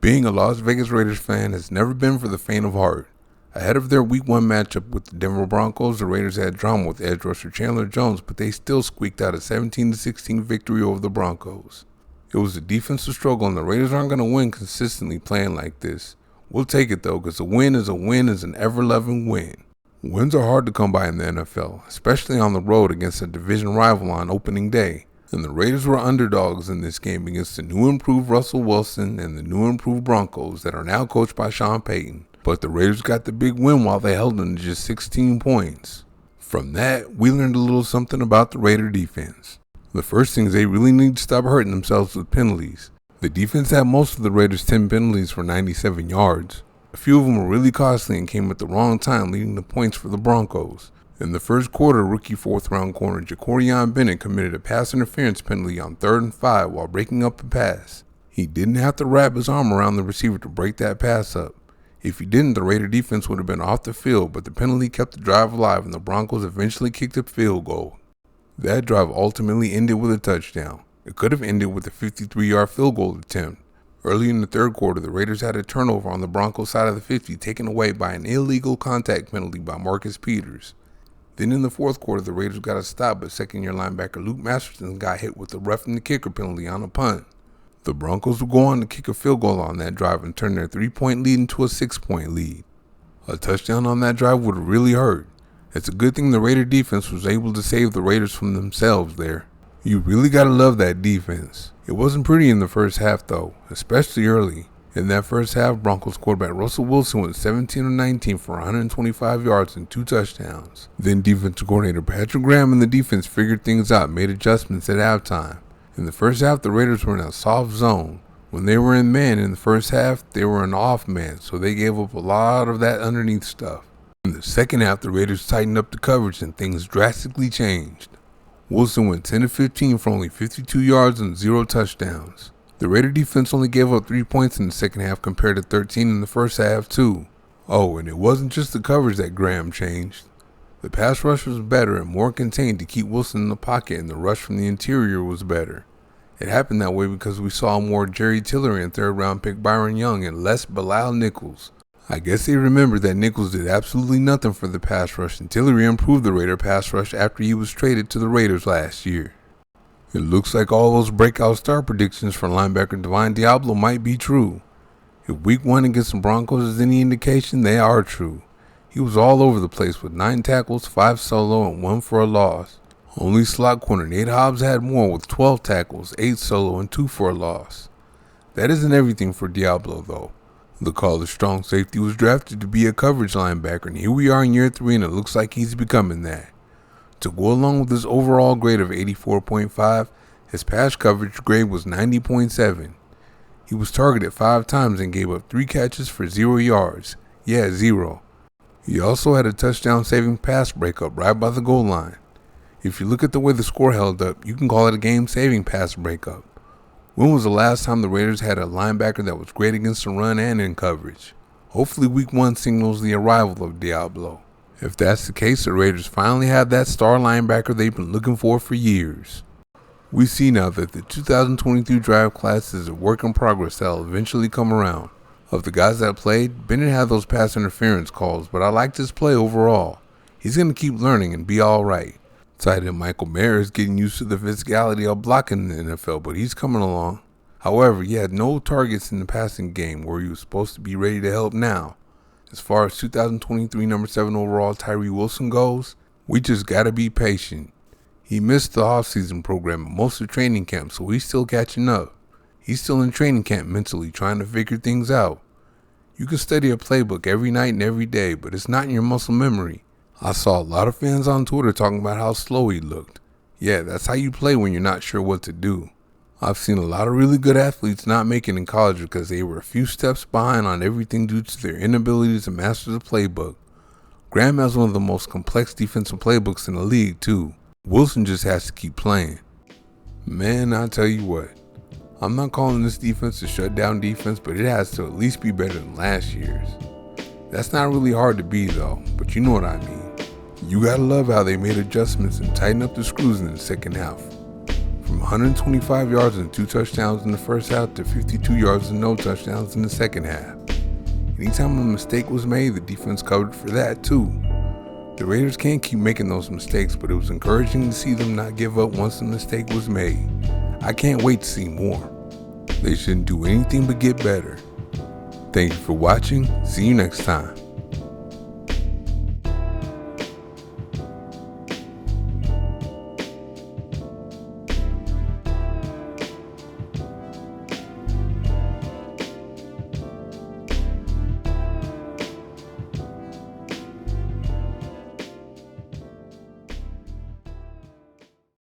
Being a Las Vegas Raiders fan has never been for the faint of heart. Ahead of their Week 1 matchup with the Denver Broncos, the Raiders had drama with edge rusher Chandler Jones, but they still squeaked out a 17-16 victory over the Broncos. It was a defensive struggle, and the Raiders aren't going to win consistently playing like this. We'll take it though, because a win is an ever-loving win. Wins are hard to come by in the NFL, especially on the road against a division rival on opening day. And the Raiders were underdogs in this game against the new improved Russell Wilson and the new improved Broncos that are now coached by Sean Payton. But the Raiders got the big win while they held them to just 16 points. From that, we learned a little something about the Raider defense. The first thing is they really need to stop hurting themselves with penalties. The defense had most of the Raiders' 10 penalties for 97 yards. A few of them were really costly and came at the wrong time, leading to points for the Broncos. In the first quarter, rookie fourth-round corner Jacorian Bennett committed a pass interference penalty on 3rd and 5 while breaking up a pass. He didn't have to wrap his arm around the receiver to break that pass up. If he didn't, the Raider defense would have been off the field, but the penalty kept the drive alive and the Broncos eventually kicked a field goal. That drive ultimately ended with a touchdown. It could have ended with a 53-yard field goal attempt. Early in the third quarter, the Raiders had a turnover on the Broncos side of the 50 taken away by an illegal contact penalty by Marcus Peters. Then in the fourth quarter, the Raiders got a stop, but second-year linebacker Luke Masterson got hit with a roughing the kicker penalty on a punt. The Broncos would go on to kick a field goal on that drive and turn their 3-point lead into a 6-point lead. A touchdown on that drive would have really hurt. It's a good thing the Raider defense was able to save the Raiders from themselves there. You really gotta love that defense. It wasn't pretty in the first half though, especially early. In that first half, Broncos quarterback Russell Wilson went 17 of 19 for 125 yards and 2 touchdowns. Then defensive coordinator Patrick Graham and the defense figured things out and made adjustments at halftime. In the first half, the Raiders were in a soft zone. When they were in man in the first half, they were in off man, so they gave up a lot of that underneath stuff. In the second half, the Raiders tightened up the coverage and things drastically changed. Wilson went 10 of 15 for only 52 yards and 0 touchdowns. The Raider defense only gave up 3 points in the second half compared to 13 in the first half too. Oh, and it wasn't just the coverage that Graham changed. The pass rush was better and more contained to keep Wilson in the pocket, and the rush from the interior was better. It happened that way because we saw more Jerry Tillery and third-round pick Byron Young and less Bilal Nichols. I guess they remembered that Nichols did absolutely nothing for the pass rush, and Tillery improved the Raider pass rush after he was traded to the Raiders last year. It looks like all those breakout star predictions for linebacker Divine Diablo might be true. If Week 1 against the Broncos is any indication, they are true. He was all over the place with 9 tackles, 5 solo, and 1 for a loss. Only slot corner Nate Hobbs had more with 12 tackles, 8 solo, and 2 for a loss. That isn't everything for Diablo though. The college strong safety was drafted to be a coverage linebacker, and here we are in year 3 and it looks like he's becoming that. To go along with his overall grade of 84.5, his pass coverage grade was 90.7. He was targeted 5 times and gave up 3 catches for 0 yards. Yeah, 0. He also had a touchdown-saving pass breakup right by the goal line. If you look at the way the score held up, you can call it a game-saving pass breakup. When was the last time the Raiders had a linebacker that was great against the run and in coverage? Hopefully Week 1 signals the arrival of Diablo. If that's the case, the Raiders finally have that star linebacker they've been looking for years. We see now that the 2023 draft class is a work in progress that will eventually come around. Of the guys that played, Bennett had those pass interference calls, but I liked his play overall. He's going to keep learning and be alright. Tight end Michael Mayer is getting used to the physicality of blocking in the NFL, but he's coming along. However, he had no targets in the passing game where he was supposed to be ready to help now. As far as 2023 number 7 overall Tyree Wilson goes, we just gotta be patient. He missed the offseason program and most of training camp, so he's still catching up. He's still in training camp mentally trying to figure things out. You can study a playbook every night and every day, but it's not in your muscle memory. I saw a lot of fans on Twitter talking about how slow he looked. Yeah, that's how you play when you're not sure what to do. I've seen a lot of really good athletes not make it in college because they were a few steps behind on everything due to their inability to master the playbook. Graham has one of the most complex defensive playbooks in the league too. Wilson just has to keep playing. Man, I tell you what, I'm not calling this defense a shutdown defense, but it has to at least be better than last year's. That's not really hard to be though, but you know what I mean. You gotta love how they made adjustments and tightened up the screws in the second half. From from 125 yards and 2 touchdowns in the first half to 52 yards and no touchdowns in the second half. Anytime a mistake was made, the defense covered for that too. The Raiders can't keep making those mistakes, but it was encouraging to see them not give up once the mistake was made. I can't wait to see more. They shouldn't do anything but get better. Thank you for watching. See you next time.